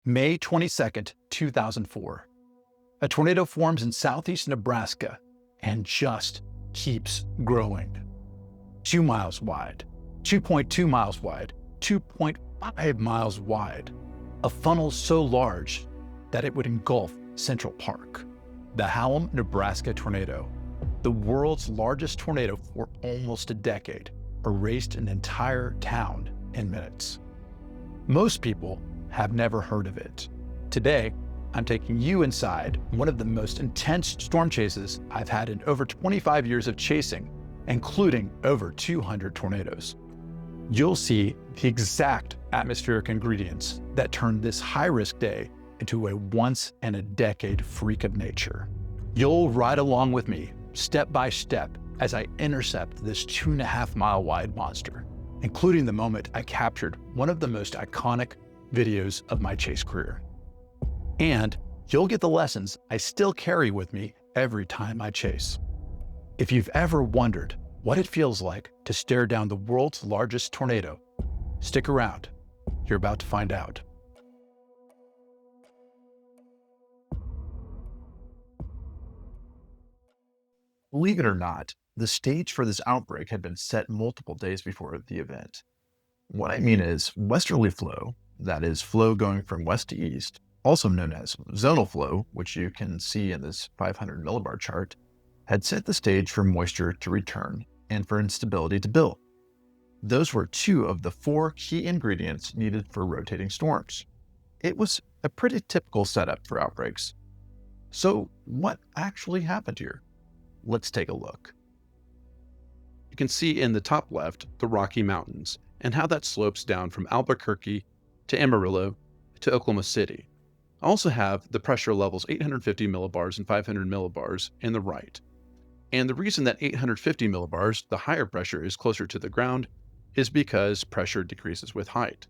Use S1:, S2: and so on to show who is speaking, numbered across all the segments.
S1: May 22nd, 2004. A tornado forms in southeast Nebraska and just keeps growing. 2 miles wide, 2.2 miles wide, 2.5 miles wide. A funnel so large that it would engulf Central Park. The Hallam, Nebraska tornado, the world's largest tornado for almost a decade, erased an entire town in minutes. Most people have never heard of it. Today, I'm taking you inside one of the most intense storm chases I've had in over 25 years of chasing, including over 200 tornadoes. You'll see the exact atmospheric ingredients that turn this high-risk day into a once-in-a-decade freak of nature. You'll ride along with me, step by step, as I intercept this 2.5-mile-wide monster, including the moment I captured one of the most iconic videos of my chase career. And you'll get the lessons I still carry with me every time I chase. If you've ever wondered what it feels like to stare down the world's largest tornado, stick around. You're about to find out.
S2: Believe it or not, the stage for this outbreak had been set multiple days before the event. What I mean is, westerly flow, that is flow going from west to east, also known as zonal flow, which you can see in this 500 millibar chart, had set the stage for moisture to return and for instability to build. Those were two of the four key ingredients needed for rotating storms. It was a pretty typical setup for outbreaks. So what actually happened here? Let's take a look.
S3: You can see in the top left the Rocky Mountains and how that slopes down from Albuquerque to Amarillo to Oklahoma City. I also have the pressure levels 850 millibars and 500 millibars in the right. And the reason that 850 millibars, the higher pressure, is closer to the ground is because pressure decreases with height.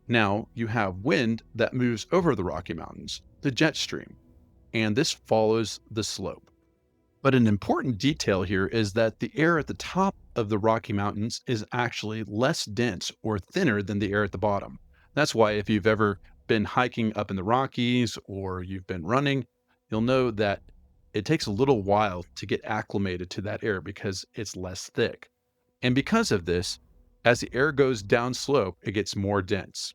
S3: Now you have wind that moves over the Rocky Mountains, the jet stream, and this follows the slope. But an important detail here is that the air at the top of the Rocky Mountains is actually less dense or thinner than the air at the bottom. That's why if you've ever been hiking up in the Rockies or you've been running, you'll know that it takes a little while to get acclimated to that air because it's less thick. And because of this, as the air goes down slope, it gets more dense.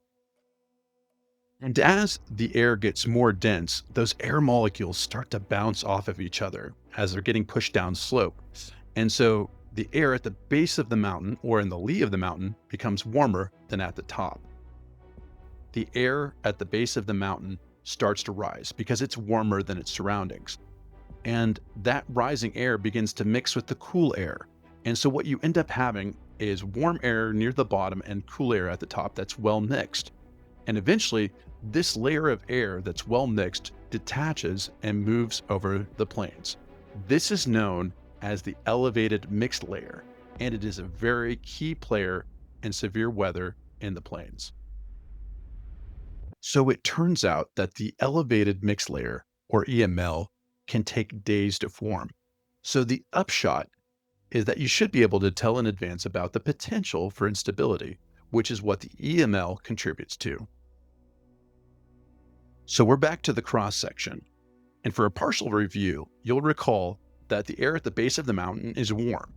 S3: And as the air gets more dense, those air molecules start to bounce off of each other as they're getting pushed down slope. And so the air at the base of the mountain or in the lee of the mountain becomes warmer than at the top. The air at the base of the mountain starts to rise because it's warmer than its surroundings. And that rising air begins to mix with the cool air. And so what you end up having is warm air near the bottom and cool air at the top that's well mixed. And eventually, this layer of air that's well mixed detaches and moves over the plains. This is known as the elevated mixed layer, and it is a very key player in severe weather in the plains. So it turns out that the elevated mixed layer, or EML, can take days to form. So the upshot is that you should be able to tell in advance about the potential for instability, which is what the EML contributes to. So we're back to the cross section. And for a partial review, you'll recall that the air at the base of the mountain is warm.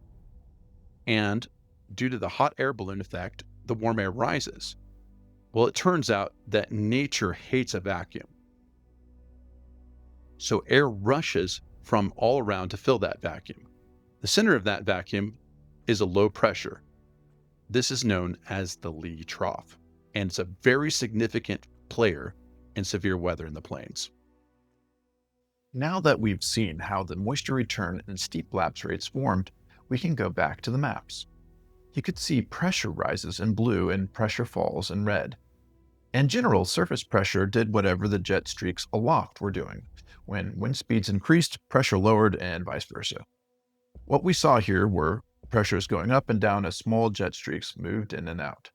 S3: And due to the hot air balloon effect, the warm air rises. Well, it turns out that nature hates a vacuum. So air rushes from all around to fill that vacuum. The center of that vacuum is a low pressure. This is known as the lee trough, and it's a very significant player in severe weather in the plains.
S2: Now that we've seen how the moisture return and steep lapse rates formed, we can go back to the maps. You could see pressure rises in blue and pressure falls in red. And general surface pressure did whatever the jet streaks aloft were doing. When wind speeds increased, pressure lowered and vice versa. What we saw here were pressures going up and down as small jet streaks moved in and out.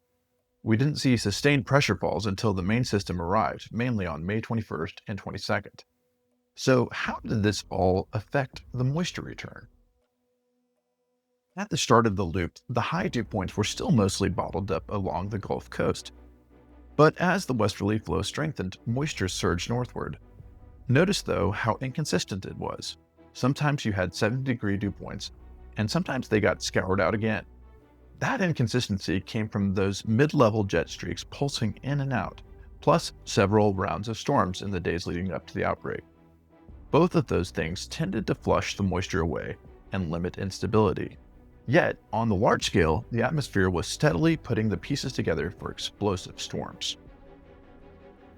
S2: We didn't see sustained pressure falls until the main system arrived, mainly on May 21st and 22nd. So how did this all affect the moisture return? At the start of the loop, the high dew points were still mostly bottled up along the Gulf Coast. But as the westerly flow strengthened, moisture surged northward. Notice, though, how inconsistent it was. Sometimes you had 70-degree dew points, and sometimes they got scoured out again. That inconsistency came from those mid-level jet streaks pulsing in and out, plus several rounds of storms in the days leading up to the outbreak. Both of those things tended to flush the moisture away and limit instability. Yet, on the large scale, the atmosphere was steadily putting the pieces together for explosive storms.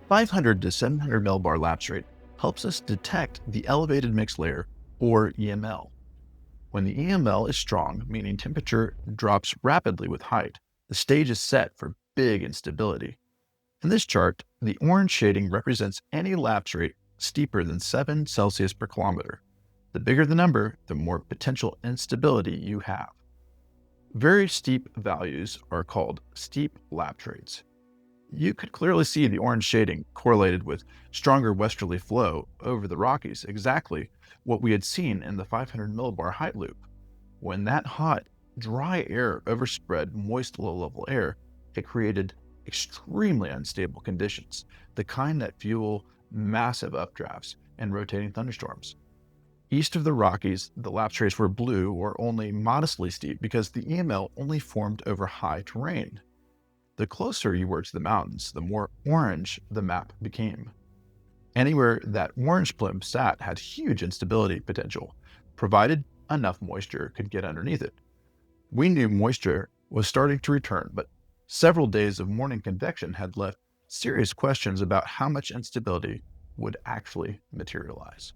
S2: 500 to 700 millbar lapse rate helps us detect the elevated mixed layer, or EML. When the EML is strong, meaning temperature drops rapidly with height, the stage is set for big instability. In this chart, the orange shading represents any lapse rate steeper than 7 Celsius per kilometer. The bigger the number, the more potential instability you have. Very steep values are called steep lapse rates. You could clearly see the orange shading correlated with stronger westerly flow over the Rockies, exactly what we had seen in the 500 millibar height loop. When that hot, dry air overspread moist low-level air, it created extremely unstable conditions, the kind that fuel massive updrafts and rotating thunderstorms. East of the Rockies, the lapse rates were blue or only modestly steep because the EML only formed over high terrain. The closer you were to the mountains, the more orange the map became. Anywhere that orange plume sat had huge instability potential, provided enough moisture could get underneath it. We knew moisture was starting to return, but several days of morning convection had left serious questions about how much instability would actually materialize.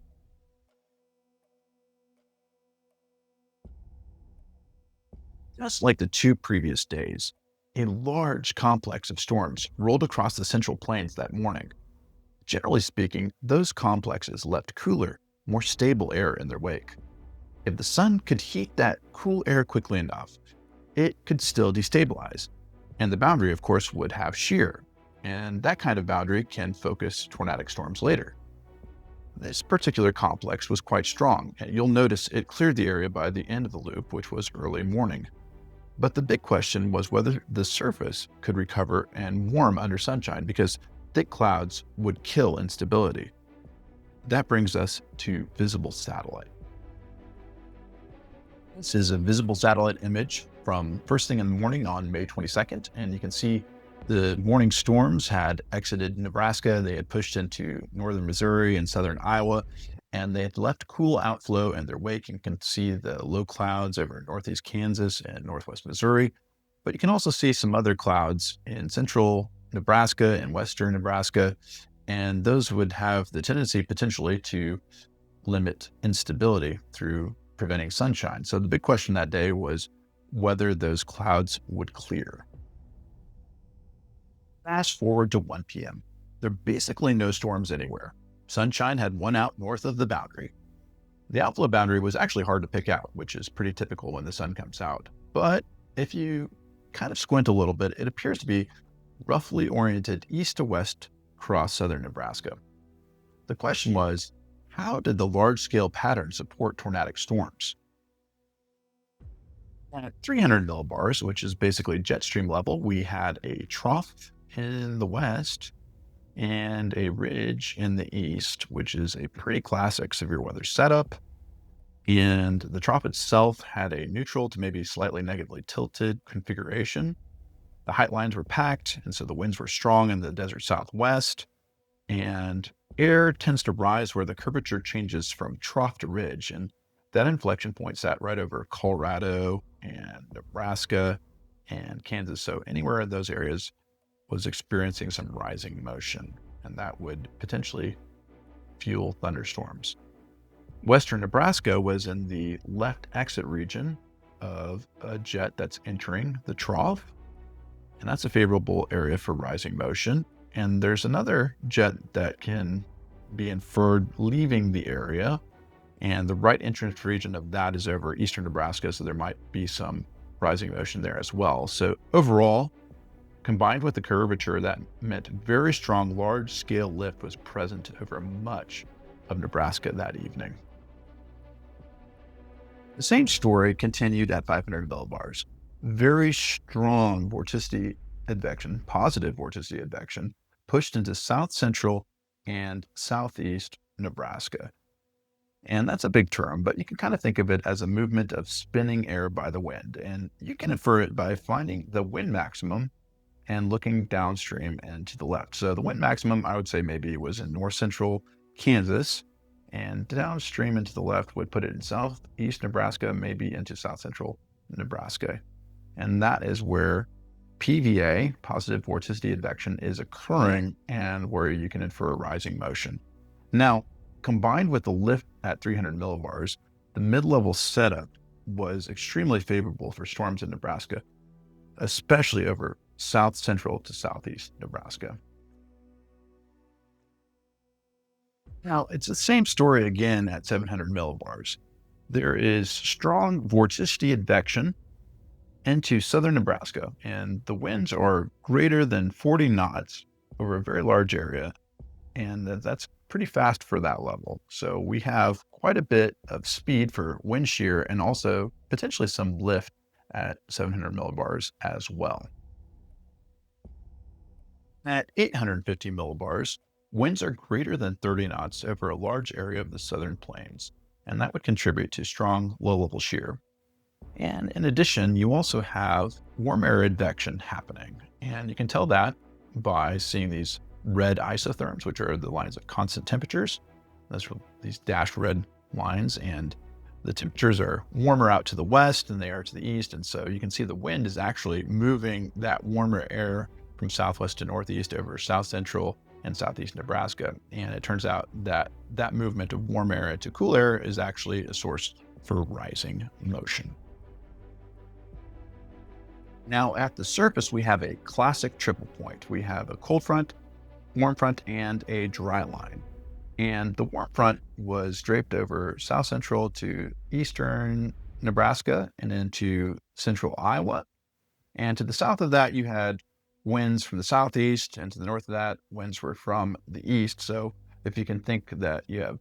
S2: Just like the 2 previous days, a large complex of storms rolled across the Central Plains that morning. Generally speaking, those complexes left cooler, more stable air in their wake. If the sun could heat that cool air quickly enough, it could still destabilize. And the boundary, of course, would have shear, and that kind of boundary can focus tornadic storms later. This particular complex was quite strong, and you'll notice it cleared the area by the end of the loop, which was early morning. But the big question was whether the surface could recover and warm under sunshine, because thick clouds would kill instability. That brings us to visible satellite. This is a visible satellite image from first thing in the morning on May 22nd, and you can see the morning storms had exited Nebraska. They had pushed into northern Missouri and southern Iowa, and they had left cool outflow in their wake. You can see the low clouds over northeast Kansas and northwest Missouri, but you can also see some other clouds in central Nebraska and western Nebraska, and those would have the tendency potentially to limit instability through preventing sunshine. So the big question that day was whether those clouds would clear. Fast forward to 1 p.m. There are basically no storms anywhere. Sunshine had won out north of the boundary. The outflow boundary was actually hard to pick out, which is pretty typical when the sun comes out. But if you kind of squint a little bit, it appears to be roughly oriented east to west across southern Nebraska. The question was, how did the large-scale pattern support tornadic storms? At 300 millibars, which is basically jet stream level, we had a trough in the west and a ridge in the east, which is a pretty classic severe weather setup. And the trough itself had a neutral to maybe slightly negatively tilted configuration. The height lines were packed, and so the winds were strong in the desert southwest. And air tends to rise where the curvature changes from trough to ridge. And that inflection point sat right over Colorado and Nebraska and Kansas. So anywhere in those areas was experiencing some rising motion, and that would potentially fuel thunderstorms. Western Nebraska was in the left exit region of a jet that's entering the trough, and that's a favorable area for rising motion. And there's another jet that can be inferred leaving the area, and the right entrance region of that is over eastern Nebraska, so there might be some rising motion there as well. So overall, combined with the curvature, that meant very strong large-scale lift was present over much of Nebraska that evening. The same story continued at 500 millibars. Very strong vorticity advection, positive vorticity advection, pushed into south central and southeast Nebraska. And that's a big term, but you can kind of think of it as a movement of spinning air by the wind. And you can infer it by finding the wind maximum and looking downstream and to the left. So the wind maximum, I would say maybe was in north central Kansas, and downstream and to the left would put it in southeast Nebraska, maybe into south central Nebraska. And that is where PVA, positive vorticity advection, is occurring and where you can infer rising motion. Now, combined with the lift at 300 millibars, the mid-level setup was extremely favorable for storms in Nebraska, especially over south central to southeast Nebraska. Now, it's the same story again at 700 millibars. There is strong vorticity advection into southern Nebraska, and the winds are greater than 40 knots over a very large area, and that's pretty fast for that level. So we have quite a bit of speed for wind shear and also potentially some lift at 700 millibars as well. At 850 millibars, winds are greater than 30 knots over a large area of the southern plains, and that would contribute to strong low-level shear. And in addition, you also have warm air advection happening, and you can tell that by seeing these red isotherms, which are the lines of constant temperatures. Those are these dashed red lines, and the temperatures are warmer out to the west than they are to the east, and so you can see the wind is actually moving that warmer air from southwest to northeast over south central and southeast Nebraska. And it turns out that that movement of warm air into cool air is actually a source for rising motion. Now at the surface, we have a classic triple point. We have a cold front, warm front, and a dry line. And the warm front was draped over south central to eastern Nebraska and into central Iowa. And to the south of that, you had winds from the southeast, and to the north of that, winds were from the east. So if you can think that you have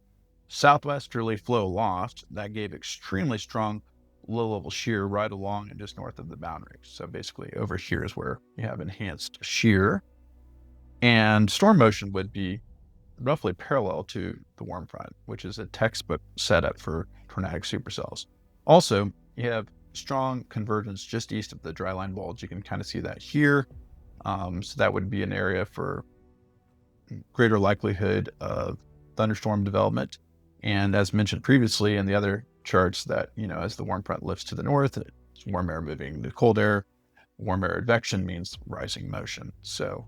S2: southwesterly flow aloft, that gave extremely strong low-level shear right along and just north of the boundary. So basically over here is where you have enhanced shear. And storm motion would be roughly parallel to the warm front, which is a textbook setup for tornadic supercells. Also, you have strong convergence just east of the dry line bulge. You can kind of see that here. So that would be an area for greater likelihood of thunderstorm development. And as mentioned previously in the other charts, that, as the warm front lifts to the north, it's warm air moving to cold air. Warm air advection means rising motion. So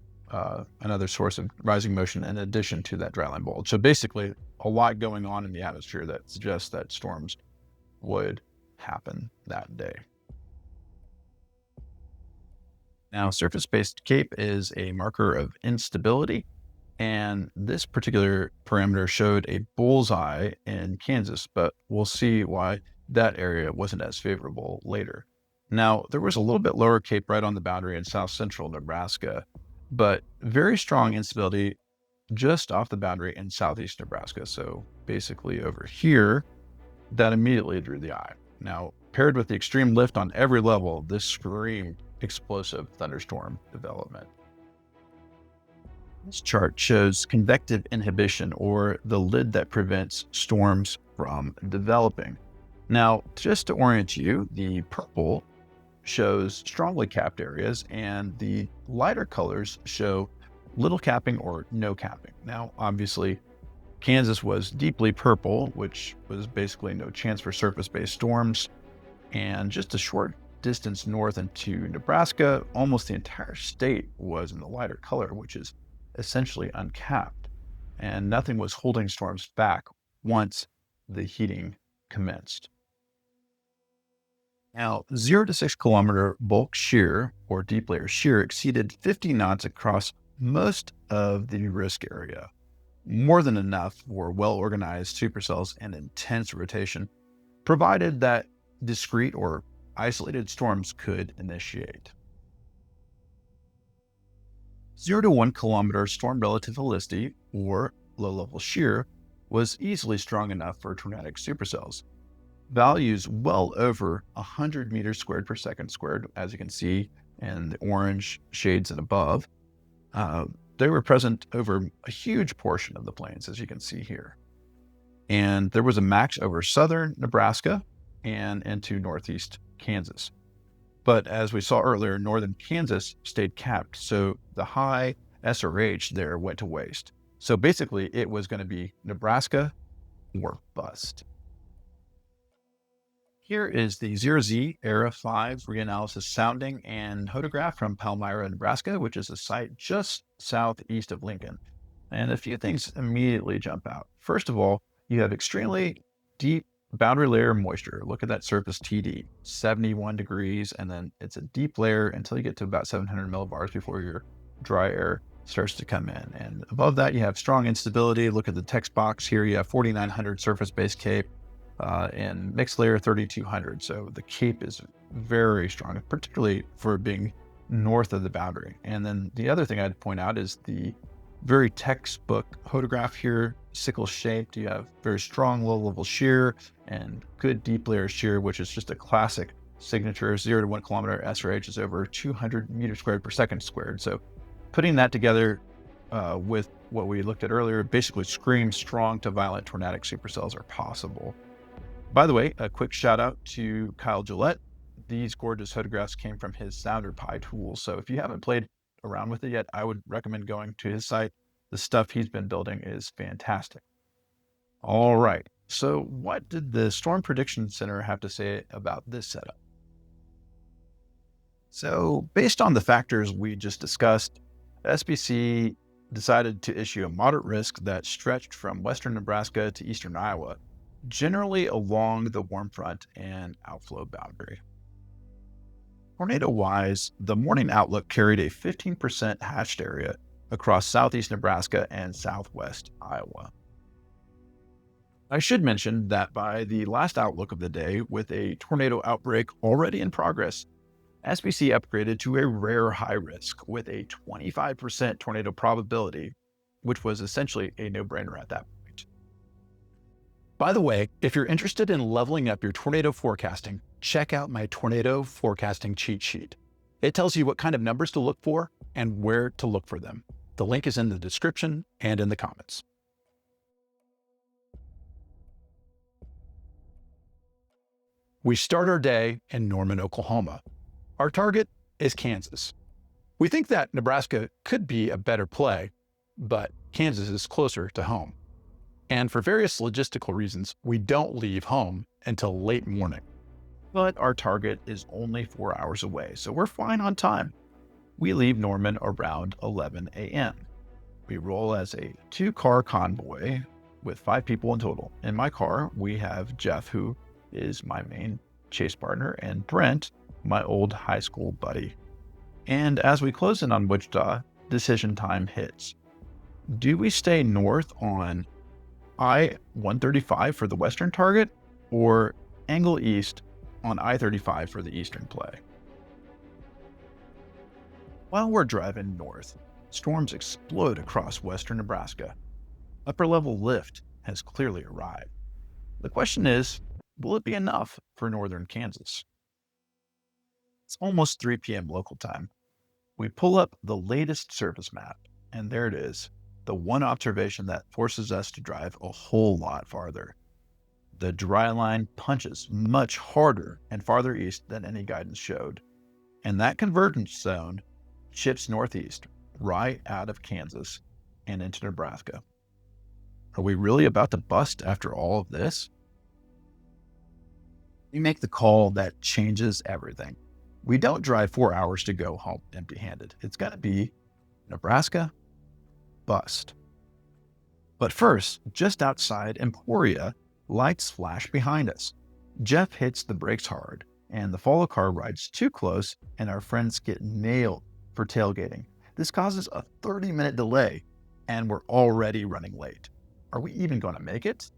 S2: another source of rising motion in addition to that dry line bulge. So basically a lot going on in the atmosphere that suggests that storms would happen that day. Now, surface-based CAPE is a marker of instability, and this particular parameter showed a bullseye in Kansas, but we'll see why that area wasn't as favorable later. Now, there was a little bit lower CAPE right on the boundary in south central Nebraska, but very strong instability just off the boundary in southeast Nebraska. So basically over here, that immediately drew the eye. Now, paired with the extreme lift on every level, this screamed explosive thunderstorm development. This chart shows convective inhibition, or the lid that prevents storms from developing. Now, just to orient you, the purple shows strongly capped areas, and the lighter colors show little capping or no capping. Now, obviously, Kansas was deeply purple, which was basically no chance for surface-based storms, and just a short distance north into Nebraska, almost the entire state was in the lighter color, which is essentially uncapped, and nothing was holding storms back once the heating commenced. Now, 0 to 6 kilometer bulk shear or deep layer shear exceeded 50 knots across most of the risk area, more than enough for well-organized supercells and intense rotation, provided that discrete or isolated storms could initiate. 0 to 1 kilometer storm relative helicity, or low-level shear, was easily strong enough for tornadic supercells. Values well over 100 meters squared per second squared, as you can see and the orange shades and above, they were present over a huge portion of the plains, as you can see here. And there was a max over southern Nebraska and into northeast Kansas. But as we saw earlier, northern Kansas stayed capped, so the high SRH there went to waste. So basically, it was going to be Nebraska or bust. Here is the 0Z Era 5 reanalysis sounding and hodograph from Palmyra, Nebraska, which is a site just southeast of Lincoln. And a few things immediately jump out. First of all, you have extremely deep boundary layer moisture. Look at that surface TD, 71 degrees, and then it's a deep layer until you get to about 700 millibars before your dry air starts to come in. And above that, you have strong instability. Look at the text box here. You have 4,900 surface-based CAPE and mixed layer 3,200. So the CAPE is very strong, particularly for being north of the boundary. And then the other thing I'd point out is the very textbook hodograph here, sickle shaped. You have very strong low level shear and good deep layer shear, which is just a classic signature. 0 to 1 kilometer SRH is over 200 meters squared per second squared. So putting that together with what we looked at earlier basically screams strong to violent tornadic supercells are possible. By the way, a quick shout out to Kyle Gillette. These gorgeous photographs came from his SounderPy tool. So if you haven't played around with it yet, I would recommend going to his site. The stuff he's been building is fantastic. All right. So what did the Storm Prediction Center have to say about this setup? So based on the factors we just discussed, SPC decided to issue a moderate risk that stretched from western Nebraska to eastern Iowa, generally along the warm front and outflow boundary. Tornado-wise, the morning outlook carried a 15% hatched area across southeast Nebraska and southwest Iowa. I should mention that by the last outlook of the day, with a tornado outbreak already in progress, SPC upgraded to a rare high risk with a 25% tornado probability, which was essentially a no-brainer at that point.
S1: By the way, if you're interested in leveling up your tornado forecasting, check out my tornado forecasting cheat sheet. It tells you what kind of numbers to look for and where to look for them. The link is in the description and in the comments. We start our day in Norman, Oklahoma. Our target is Kansas. We think that Nebraska could be a better play, but Kansas is closer to home. And for various logistical reasons, we don't leave home until late morning.
S2: But our target is only 4 hours away, so we're fine on time. We leave Norman around 11 a.m. We roll as a 2-car convoy with 5 people in total. In my car, we have Jeff, who is my main chase partner, and Brent, my old high school buddy. And as we close in on Wichita, decision time hits. Do we stay north on I-135 for the western target, or angle east on I-35 for the eastern play? While we're driving north, storms explode across western Nebraska. Upper level lift has clearly arrived. The question is, will it be enough for northern Kansas? It's almost 3 p.m. local time. We pull up the latest surface map, and there it is, the one observation that forces us to drive a whole lot farther. The dry line punches much harder and farther east than any guidance showed, and that convergence zone chips northeast, right out of Kansas and into Nebraska. Are we really about to bust after all of this? We make the call that changes everything. We don't drive 4 hours to go home empty-handed. It's going to be Nebraska, bust. But first, just outside Emporia, lights flash behind us. Jeff hits the brakes hard, and the follow car rides too close, and our friends get nailed for tailgating. This causes a 30-minute delay, and we're already running late. Are we even going to make it?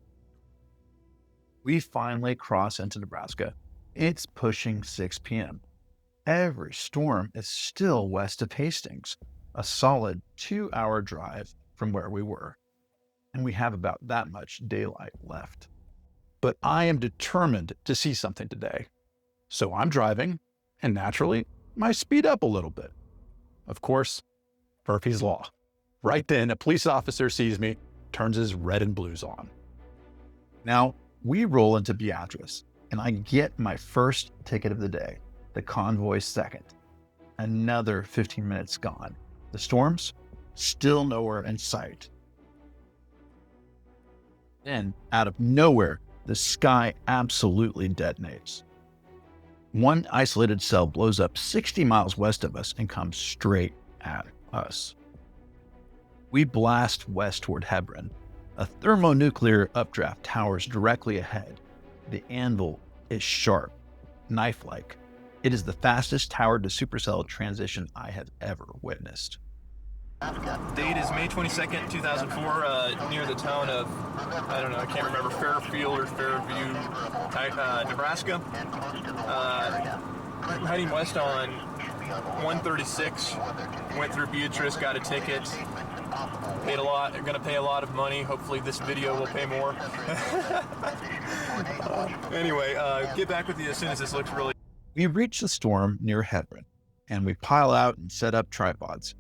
S2: We finally cross into Nebraska. It's pushing 6 p.m. Every storm is still west of Hastings, a solid 2-hour drive from where we were. And we have about that much daylight left.
S1: But I am determined to see something today. So I'm driving, and naturally, might speed up a little bit. Of course, Murphy's Law. Right then, a police officer sees me, turns his red and blues on.
S2: Now, we roll into Beatrice, and I get my first ticket of the day, the convoy's second. Another 15 minutes gone. The storm's still nowhere in sight. Then, out of nowhere, the sky absolutely detonates. One isolated cell blows up 60 miles west of us and comes straight at us. We blast west toward Hebron. A thermonuclear updraft towers directly ahead. The anvil is sharp, knife-like. It is the fastest tower to supercell transition I have ever witnessed.
S4: Date is May 22nd, 2004, near the town of, I can't remember, Fairfield or Fairview, Nebraska. Heading west on 136, went through Beatrice, got a ticket, paid a lot, going to pay a lot of money. Hopefully this video will pay more. Anyway, get back with you as soon as this looks really...
S2: We reach the storm near Hebron, and we pile out and set up tripods.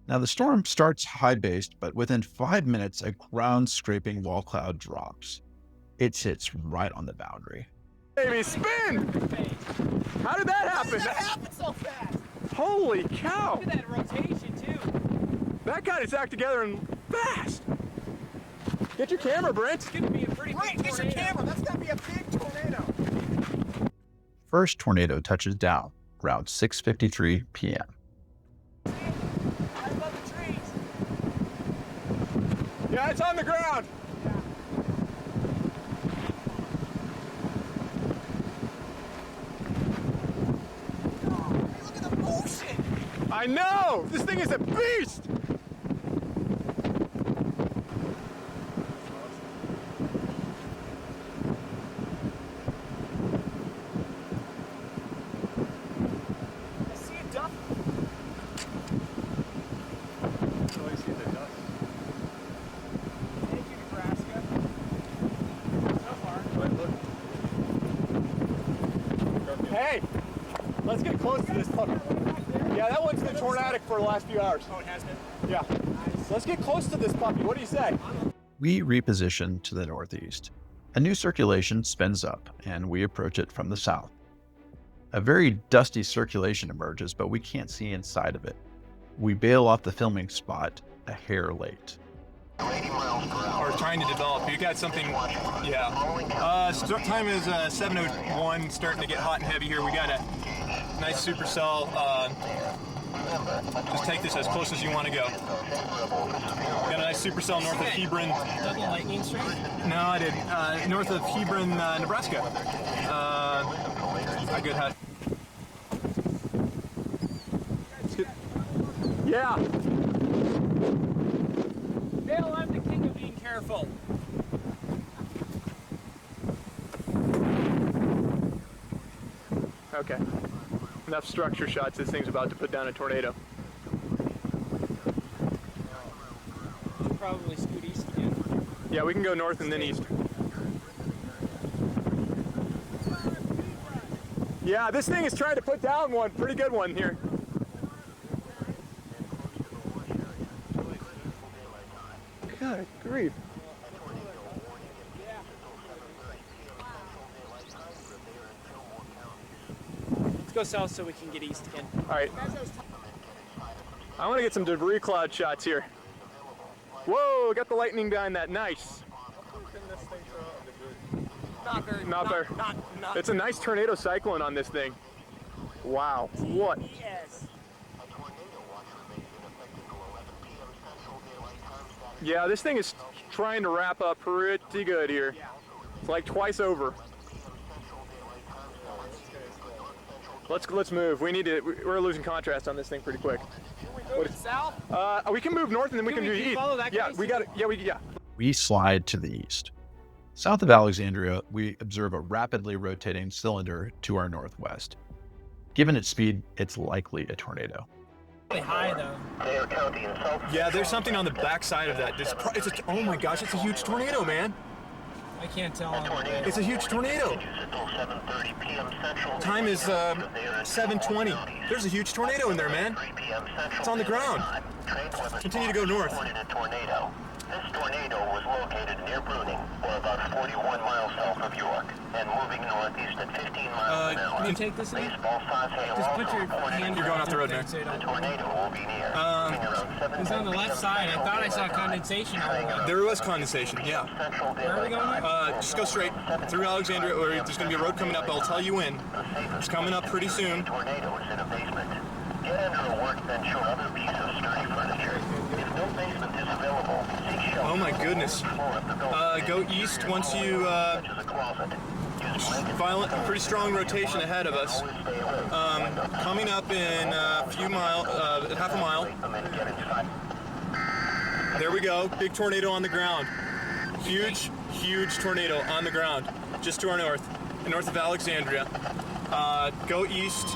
S2: Now the storm starts high-based, but within 5 minutes, a ground-scraping wall cloud drops. It sits right on the boundary.
S4: Baby, spin! How did that happen?
S5: How did that happen so fast?
S4: Holy cow!
S5: Look at that rotation, too.
S4: That got its act together and fast! Get your camera, Brent!
S5: It's gonna be a pretty
S4: Brent,
S5: big
S4: get your
S5: tornado.
S4: camera! That's gonna be a big tornado!
S2: First tornado touches down around 6:53 p.m.
S5: I love the trees.
S4: Yeah, it's on the ground!
S5: Look at the motion.
S4: I know! This thing is a beast!
S5: I see a duck. Thank you, Nebraska. So far.
S4: Hey! Let's get close to this puppy. Yeah, that one's been tornadic for the last few hours.
S5: Oh, it has been?
S4: Yeah. Let's get close to this puppy. What do you say?
S2: We reposition to the northeast. A new circulation spins up, and we approach it from the south. A very dusty circulation emerges, but we can't see inside of it. We bail off the filming spot a hair late.
S4: Or trying to develop. You got something, yeah. Start time is 7:01, starting to get hot and heavy here. We got a nice supercell. Just take this as close as you want to go. Got a nice supercell north of Hebron.
S5: Double lightning strike?
S4: No, I did. North of Hebron, Nebraska. A good hut. Yeah.
S5: Bill, I'm the king of being careful.
S4: Okay. Enough structure shots. This thing's about to put down a tornado.
S5: Should probably scoot east again.
S4: Yeah, we can go north and then east. Yeah, this thing is trying to put down one pretty good one here. Good grief.
S5: Let's go south so we can get east again.
S4: All right. I want to get some debris cloud shots here. Whoa, got the lightning behind that. Nice.
S5: Not very.
S4: Not very.
S5: Not.
S4: It's a nice tornado cyclone on this thing. Wow. What?
S5: Yes.
S4: Yeah, this thing is trying to wrap up pretty good here. It's like twice over. Let's move. We need to. We're losing contrast on this thing pretty quick.
S5: Moving south?
S4: We can move north and then we can do east.
S5: Follow that
S4: Yeah,
S5: guy?
S4: we got it. Yeah.
S2: We slide to the east. South of Alexandria, we observe a rapidly rotating cylinder to our northwest. Given its speed, it's likely a tornado.
S5: Really high though.
S4: Yeah, there's something on the back side of that. Oh my gosh, it's a huge tornado, man.
S5: I can't tell on the radar.
S4: It's a huge tornado. Time is 7:20. There's a huge tornado in there, man. It's on the ground. Continue to go north.
S6: This tornado was located near Bruning, or about 41 miles south of York, and moving northeast at 15 miles an hour.
S5: Can you take this in?
S6: Baseball size hail
S5: Just
S6: also
S5: put your
S6: reported.
S5: hand
S4: You're going off the road, man.
S6: The tornado will be near. Moving around 7
S5: It's on the left side. I thought I saw condensation all the way.
S4: There was condensation, yeah.
S5: Where are we going now?
S4: Just go straight through Alexandria, or there's going to be a road coming up. I'll tell you when. It's coming up pretty soon.
S6: Tornado is in a basement. Get under a workbench or other piece of sturdy furniture. If no basement is available, seek shelter.
S4: Oh my goodness. Go east once you, violent, pretty strong rotation ahead of us. Coming up in a few miles, half a mile. There we go. Big tornado on the ground. Huge, huge tornado on the ground. Just to our north of Alexandria. Go east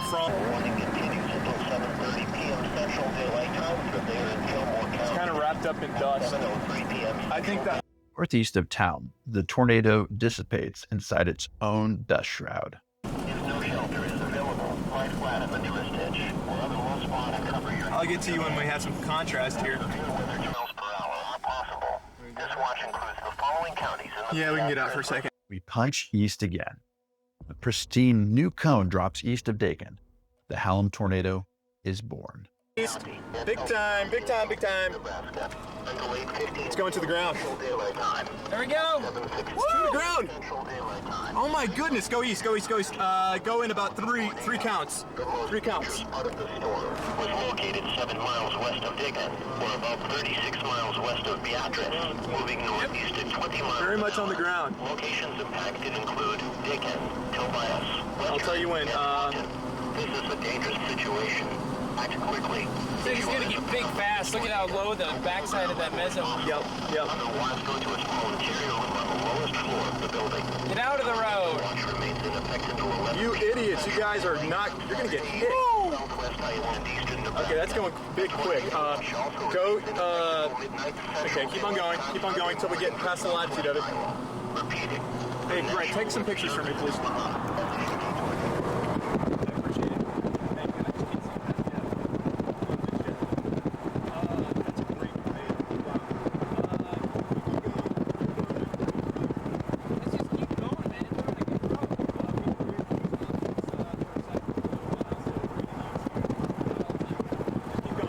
S4: from...
S6: Warning continues until 7:30 p.m. Central Daylight Time for there in Fillmore County.
S4: It's kind of wrapped up in dust.
S6: 7:03 p.m.
S4: I think that...
S2: Northeast of town, the tornado dissipates inside its own dust shroud.
S6: If no shelter is available, lie flat in the nearest ditch or other low spot and cover your...
S4: I'll get to you when we have some contrast here.
S6: Severe weather miles per hour are possible. This watch includes the following counties in the...
S4: Yeah, we can get out for a second.
S2: We punch east again. A pristine new cone drops east of Dakin. The Hallam tornado is born.
S4: East. Big time, big time, big time.
S6: Nebraska. Until 8:15
S4: It's going to the ground.
S6: Central Daylight Time.
S5: There we go.
S6: 7:16
S4: To the ground.
S6: Central Daylight Time.
S4: Oh my goodness, go east, go east, go east. Go in about three counts.
S6: The most
S4: 3 counts.
S6: dangerous part of the storm was located 7 miles west of Dighton, or about 36 miles west of Beatrice, moving northeast at 20 miles
S4: Very
S6: an
S4: much on the
S6: hour.
S4: ground.
S6: Locations impacted include Dighton, Tobias,
S4: I'll tell you when,
S6: and Washington. This is a dangerous situation. Act quickly.
S5: Thing's gonna get big fast. Look at how low the backside of that mezzo.
S4: Yep.
S6: Otherwise, go to a small interior room on the lowest floor of the building.
S5: Get out of the road.
S6: Watch remains in effect until 11.
S4: You idiots, you guys are not, you're gonna get hit.
S6: Southwest and eastern Nebraska.
S4: Okay, that's going big quick. Okay, keep on going till we get past the latitude of it.
S6: Repeating.
S4: Hey, Greg, take some pictures for me, please.
S5: Let's just keep going, man. It's not a good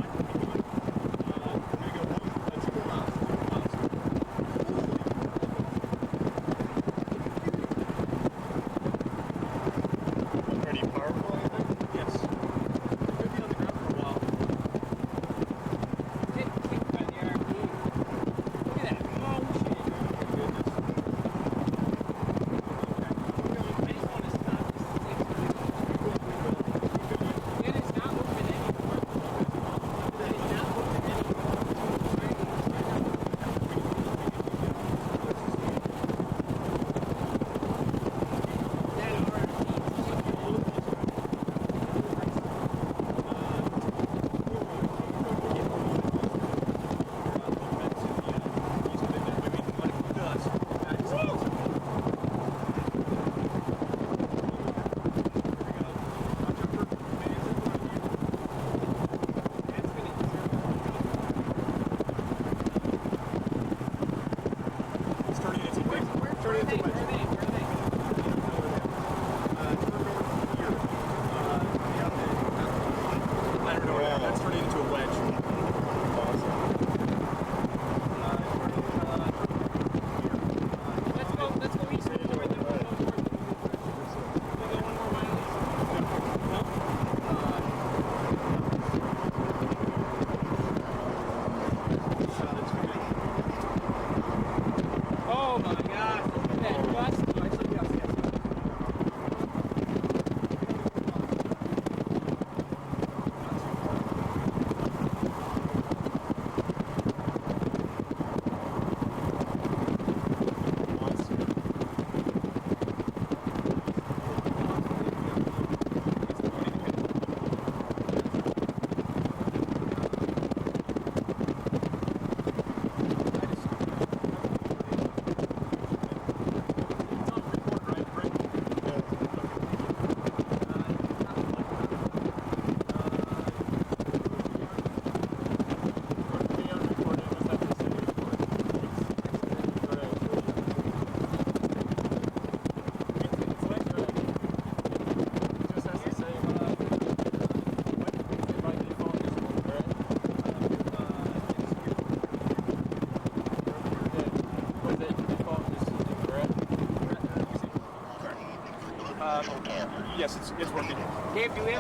S4: Yes, it's working.
S5: Gabe, do we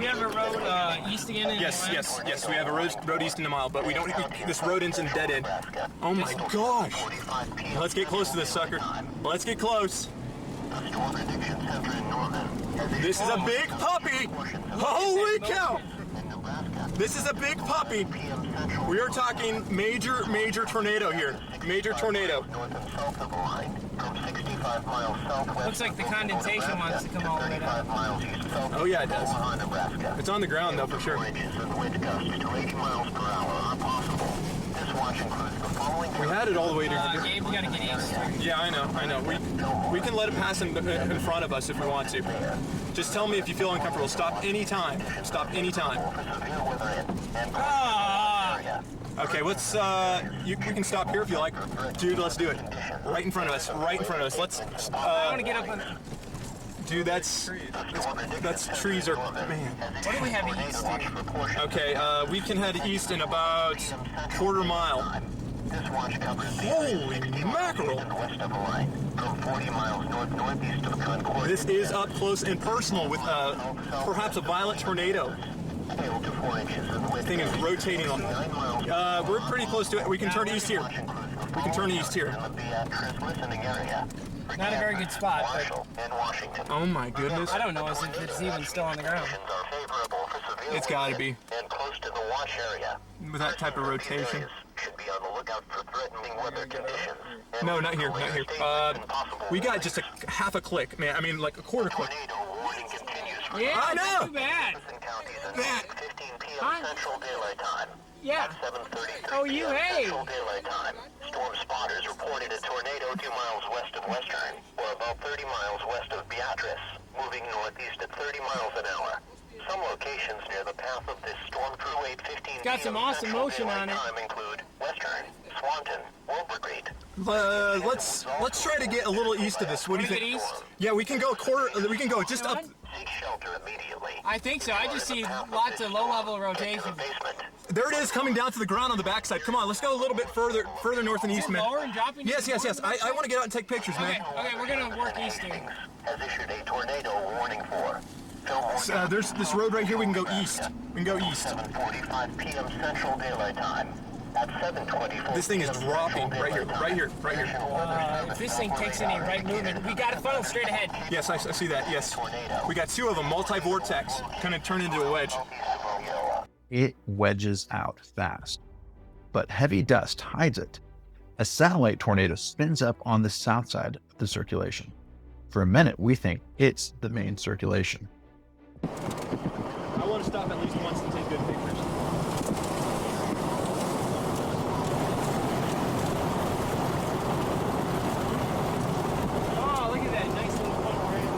S5: have a road east again?
S4: Yes. We have a road east in a mile, but we don't. This road ends in dead end. Oh my gosh! Let's get close to this sucker. Let's get close. This is a big puppy. Holy cow! This is a big puppy. We are talking major tornado here. Major tornado.
S5: Looks like the condensation wants to come all the way down.
S4: Oh yeah, it does. It's on the ground though, for sure. We had it all the way to.
S5: Gabe, we gotta get east.
S4: Yeah, I know. We can let it pass in front of us if we want to. Just tell me if you feel uncomfortable. Stop anytime. Stop anytime. Okay, let's. We can stop here if you like, dude. Let's do it. Right in front of us. Right in front of us. Let's.
S5: I want to get up on.
S4: Dude, that's trees are. Man.
S5: What do we have east?
S4: Okay, we can head east in about quarter mile. Holy mackerel! This is up close and personal with perhaps a violent tornado. This thing is rotating. We're pretty close to it. We can turn east here. We can turn east here.
S5: Not a very good spot, but
S4: oh my goodness.
S5: I don't know if it's even still on the ground.
S4: It's got to be. With that type of rotation. No, not here, not here. We got just a half a click, man. I mean, like a quarter click.
S5: Yeah,
S4: I know.
S5: not too bad.
S4: Man.
S5: Yeah. Oh, you, hey.
S6: Storm spotters reported a tornado 2 miles west of Western, or about 30 miles west of Beatrice, moving northeast at 30 miles an hour. Some locations near the path of this storm through 8:15
S5: Got some awesome motion on it.
S6: Include Western, Swanton, Wilburgreet.
S4: Let's try to get a little east of this. What do you think?
S5: Get east?
S4: Yeah, we can go We can go just up.
S6: Seek shelter immediately.
S5: I think so. I just see lots of low-level rotation.
S4: There it is, coming down to the ground on the backside. Come on, let's go a little bit further north and east, man.
S5: Lower and dropping.
S4: Yes. I want to get out and take pictures, man.
S5: Okay, we're gonna work east here.
S6: Has issued a tornado warning for.
S4: There's this road right here. We can go east.
S6: 7:45 p.m. Central Daylight Time. At 7:24.
S4: This thing is dropping right here.
S5: If this thing takes any right movement, we got a funnel straight ahead.
S4: Yes, I see that. Yes, we got two of them, multi-vortex, kind of turn into a wedge.
S2: It wedges out fast, but heavy dust hides it. A satellite tornado spins up on the south side of the circulation. For a minute, we think it's the main circulation.
S4: I want to stop at least once and take good pictures.
S5: Oh, look at that nice little funnel right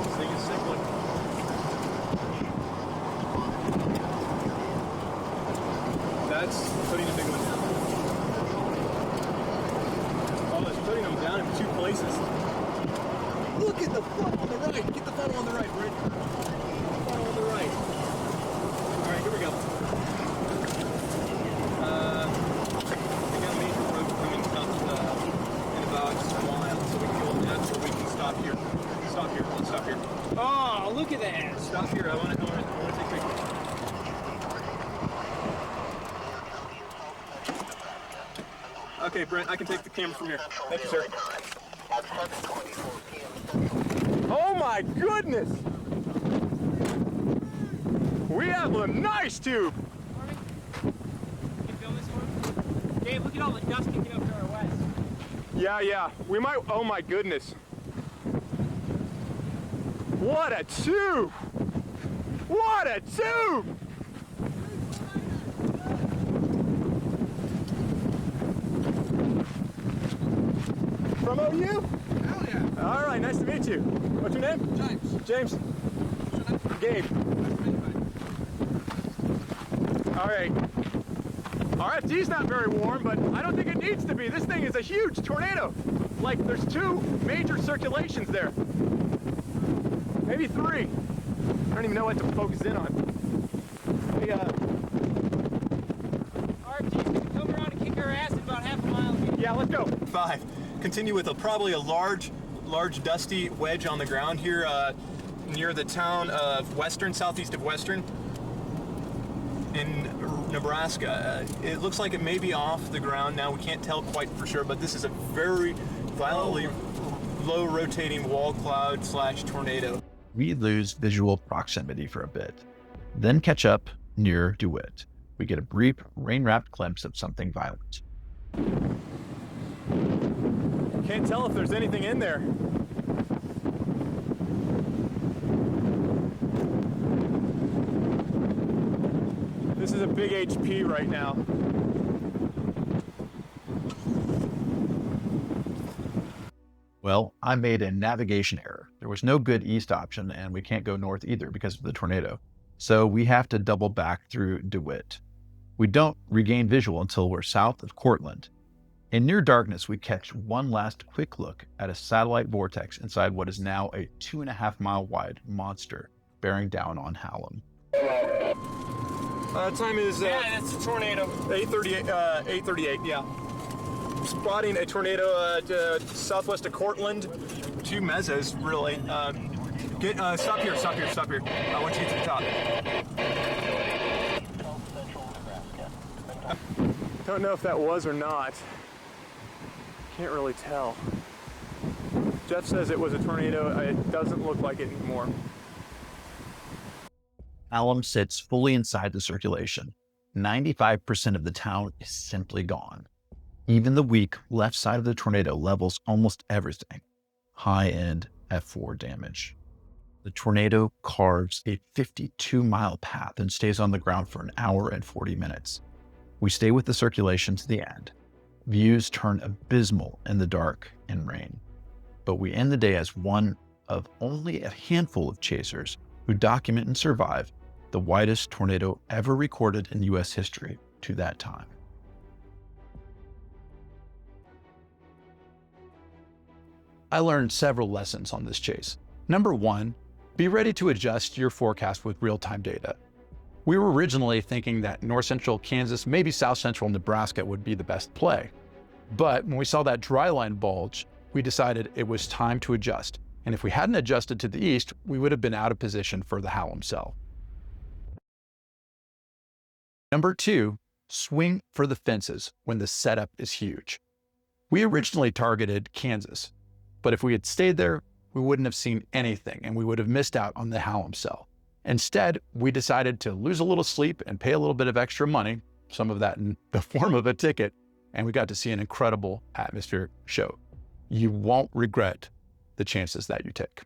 S4: This thing is sick looking. That's putting a big one down. Oh, it's putting them down in two places. Look at the funnel on the right. Get the funnel on the right, Brent. Funnel on the right. All right, here we go. We got a major road coming up in about a mile, so we can go down so we can stop here. Stop here. Let's stop here.
S5: Oh, look at that.
S4: Stop here. I want to take pictures. Okay, Brent, I can take the camera from here. Thank you, sir. Oh my goodness! We have a nice tube!
S5: Can you film this one? Gabe, look at all the dust kicking up to our west.
S4: Yeah. We might. Oh my goodness. What a tube! What a tube! From OU?
S7: Hell yeah.
S4: All right, nice to meet you. What's your name? James. Gabe. All right. RFD's not very warm, but I don't think it needs to be. This thing is a huge tornado. Like, there's two major circulations there. Maybe three. I don't even know what to focus in on. Hey,
S5: RFD's gonna come around and kick our ass in about half a mile.
S4: yeah, let's go. 5. continue with probably a large dusty wedge on the ground here near the town of Western, southeast of Western in Nebraska. It looks like it may be off the ground now. We can't tell quite for sure, but this is a very violently low rotating wall cloud / tornado.
S2: We lose visual proximity for a bit, then catch up near DeWitt. We get a brief rain-wrapped glimpse of something violent.
S4: Can't tell if there's anything in there. This is a big HP right now.
S2: Well, I made a navigation error. There was no good east option, and we can't go north either because of the tornado. So we have to double back through DeWitt. We don't regain visual until we're south of Cortland. In near darkness, we catch one last quick look at a satellite vortex inside what is now a 2.5-mile-wide monster bearing down on Hallam.
S4: Time is
S5: Yeah, that's a tornado.
S4: 8:38. Yeah. Spotting a tornado southwest of Cortland. 2 mesos, really. Stop here. I want you to get to the top. Don't know if that was or not. Can't really tell. Jeff says it was a tornado. It doesn't look like it anymore.
S2: Hallam sits fully inside the circulation. 95% of the town is simply gone. Even the weak left side of the tornado levels almost everything. High-end F4 damage. The tornado carves a 52-mile path and stays on the ground for an hour and 40 minutes. We stay with the circulation to the end. Views turn abysmal in the dark and rain. But we end the day as one of only a handful of chasers who document and survive the widest tornado ever recorded in U.S. history to that time.
S1: I learned several lessons on this chase. Number 1, be ready to adjust your forecast with real-time data. We were originally thinking that north central Kansas, maybe south central Nebraska would be the best play. But when we saw that dry line bulge, we decided it was time to adjust. And if we hadn't adjusted to the east, we would have been out of position for the Hallam cell. Number 2, swing for the fences when the setup is huge. We originally targeted Kansas, but if we had stayed there, we wouldn't have seen anything and we would have missed out on the Hallam cell. Instead, we decided to lose a little sleep and pay a little bit of extra money, some of that in the form of a ticket, and we got to see an incredible atmospheric show. You won't regret the chances that you take.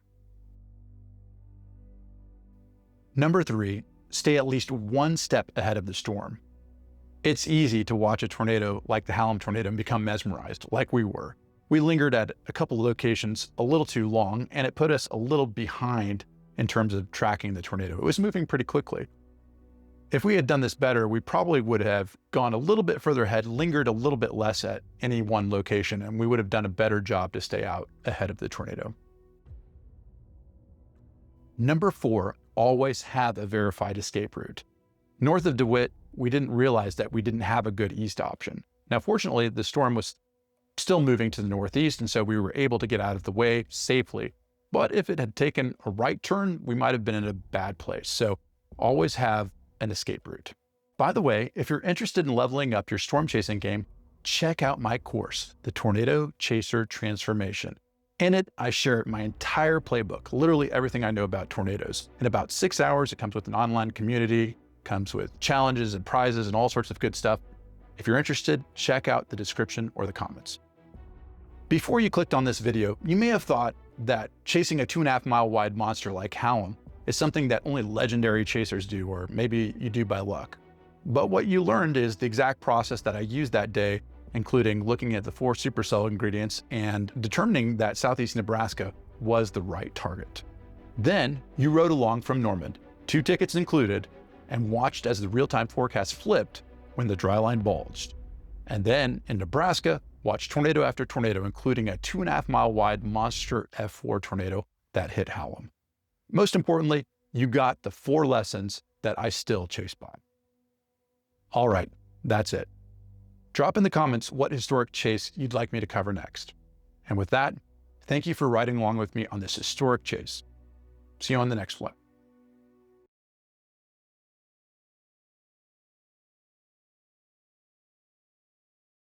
S1: Number 3, stay at least one step ahead of the storm. It's easy to watch a tornado like the Hallam tornado and become mesmerized, like we were. We lingered at a couple of locations a little too long, and it put us a little behind in terms of tracking the tornado. It was moving pretty quickly. If we had done this better, we probably would have gone a little bit further ahead, lingered a little bit less at any one location, and we would have done a better job to stay out ahead of the tornado. Number 4, always have a verified escape route. North of DeWitt, we didn't realize that we didn't have a good east option. Now, fortunately, the storm was still moving to the northeast, and so we were able to get out of the way safely. But if it had taken a right turn, we might have been in a bad place. So always have an escape route. By the way, if you're interested in leveling up your storm chasing game, check out my course, the Tornado Chaser Transformation. In it, I share my entire playbook, literally everything I know about tornadoes. In about 6 hours, it comes with an online community, comes with challenges and prizes and all sorts of good stuff. If you're interested, check out the description or the comments. Before you clicked on this video, you may have thought that chasing a 2.5-mile-wide monster like Hallam is something that only legendary chasers do, or maybe you do by luck. But what you learned is the exact process that I used that day, including looking at the 4 supercell ingredients and determining that southeast Nebraska was the right target. Then you rode along from Norman, 2 tickets included, and watched as the real-time forecast flipped when the dry line bulged. And then in Nebraska, watched tornado after tornado, including a 2.5-mile-wide monster F4 tornado that hit Hallam. Most importantly, you got the 4 lessons that I still chase by. All right, that's it. Drop in the comments what historic chase you'd like me to cover next. And with that, thank you for riding along with me on this historic chase. See you on the next flip.